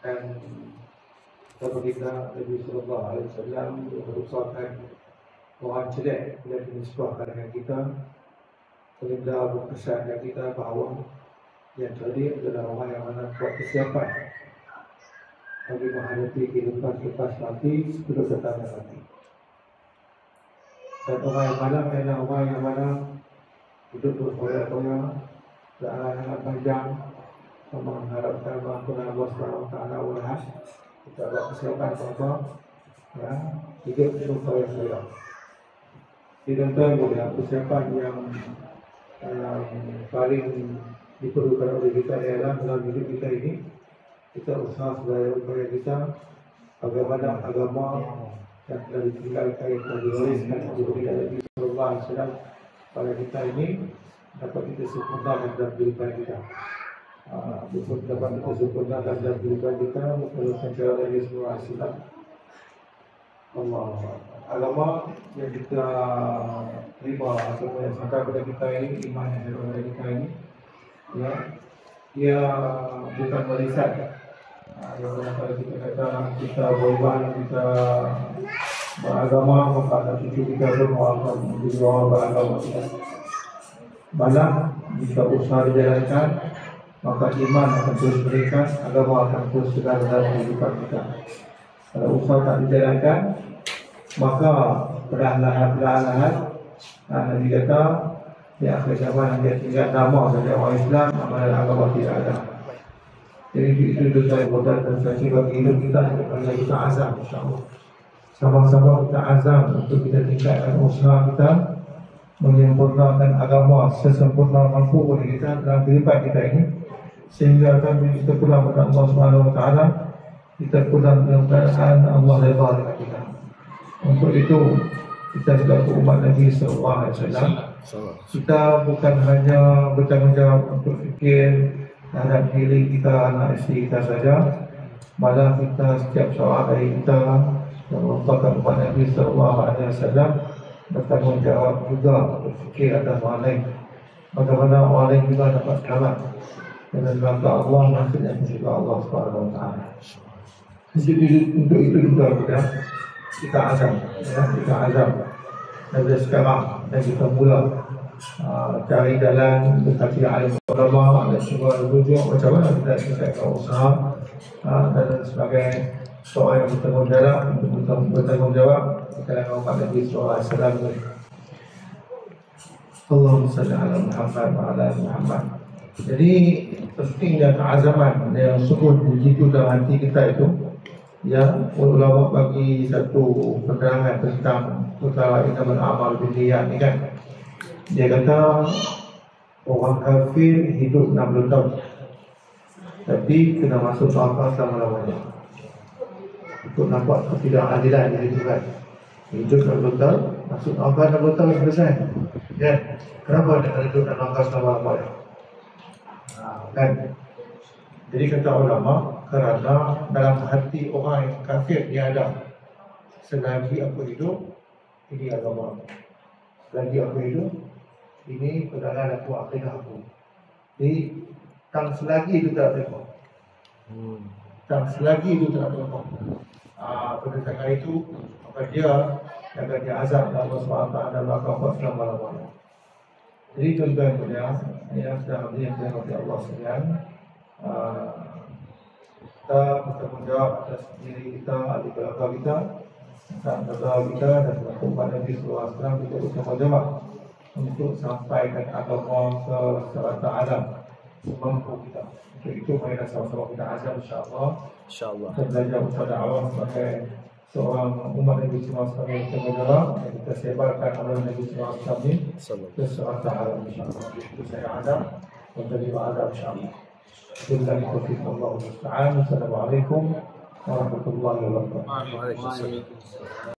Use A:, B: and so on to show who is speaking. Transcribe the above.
A: Dan baginda Nabi Sallallahu Alaihi Wasallam berusahakan orang celik bila dinisbahkan dengan kita. Baginda berpesan kepada kita bahawa yang cerdik adalah orang yang mana buat persiapan bagi menghadapi kehidupan lepas mati sebelum datangnya mati. Dan orang yang mana adalah orang yang mana hidup berfoya-foya, berangan-angan panjang, mengharapkan bantuan Allah SWT walahan. Kita buat persiapan apa? Ya, hidup berfoya-foya. Sedangkan persiapan yang paling diperlukan oleh kita ialah dalam hidup kita ini, kita usaha sedaya upaya kita bagaimana agama yang telah ditinggalkan, yang telah diwariskan oleh Nabi Sallallahu Alaihi Wasallam pada kita ini dapat kita sempurnakan dalam kehidupan kita. Dapat kita sempurnakan dalam kehidupan kita menggunakan cara Nabi Sallallahu Alaihi Wasallam. Allah, agama yang kita terima atau yang sampai pada kita ini, iman yang ada pada kita ini, ya, dia bukan warisan. Yang kalau kita kata kita beriman, kita beragama, maka anak cucu kita semua akan menjadi orang beragama kita. Malah jika usaha dijalankan, maka iman akan terus meningkat, agama akan terus sedar dalam kehidupan kita. Kalau usaha tak dijalankan, maka perlahan-lahan Nabi kata di akhir zaman dia tinggal nama saja orang Islam, amalan agama tidak ada. Jadi itu saya buat dan saya bagi hidup kita, kalau kita azam, insyaAllah sama-sama kita azam untuk kita tingkatkan usaha kita menyempurnakan agama sesempurna mampu oleh kita dalam kehidupan kita ini, sehingga kami kita pulang kepada Allah SWT, kita pulang dalam keadaan Allah redha dengan kita. Untuk itu kita sebagai umat Nabi Sallallahu Alaihi Wasallam, kita bukan hanya bertanggungjawab untuk fikir terhadap diri kita, anak isteri kita saja, malah kita setiap seorang dari kita yang merupakan umat Nabi Sallallahu Alaihi Wasallam bertanggungjawab juga untuk fikir atas orang lain, bagaimana orang lain juga dapat selamat dengan neraka Allah, maksudnya juga Allah Subhanahu Wa Taala. Untuk itu juga kita azam, ya, kita azam dari sekarang dan kita mula cari jalan mendekati alim ulama dan semua rujuk macam mana kita tingkatkan usaha dan sebagai seorang yang bertanggung jawab kita dengan umat Nabi Sallallahu Alaihi Wasallam. Allahumma salli ala Muhammad wa ala Muhammad. Jadi pentingnya keazaman yang sungguh begitu dalam hati kita itu. Ya, ulama bagi satu penerangan tentang perkara innamal a'malu binniyat ni kan. Dia kata orang kafir hidup 60 tahun, tapi kena masuk neraka selama-lamanya. Untuk nampak ketidakadilan di situ kan. Hidup 60 tahun, masuk neraka 60 tahun selesai. Ya, kenapa dia kena hidup neraka selama-lamanya? Kan. Jadi kata ulama, kerana dalam hati orang yang kafir dia ada, selagi aku hidup, ini agama. Selagi aku hidup, ini pegangan aku, akidah aku. Jadi, tang selagi itu tak ada. Tang selagi itu tak ada. Berdasarkan itu, maka dia akan diazab dan Allah SWT dan Allah selama-lamanya. Jadi tuan-tuan punya, yang sedang berjaya oleh Allah sekalian, kita bertanggungjawab atas diri kita, adik keluarga kita, saudara kita dan umat Nabi Sallallahu Alaihi Wasallam. Kita bertanggungjawab untuk sampaikan agama ke serata alam semampu kita. Untuk itu mari sama-sama kita azam insya-Allah. Kita belajar kepada Allah sebagai seorang umat Nabi Sallallahu Alaihi Wasallam yang bertanggungjawab, dan kita sebarkan amalan Nabi Sallallahu Alaihi Wasallam ini ke serata alam insya-Allah. Itu saya azam dan terima azam insya-Allah. Billahi taufiq wallahu musta'an. Assalamualaikum warahmatullahi wabarakatuh.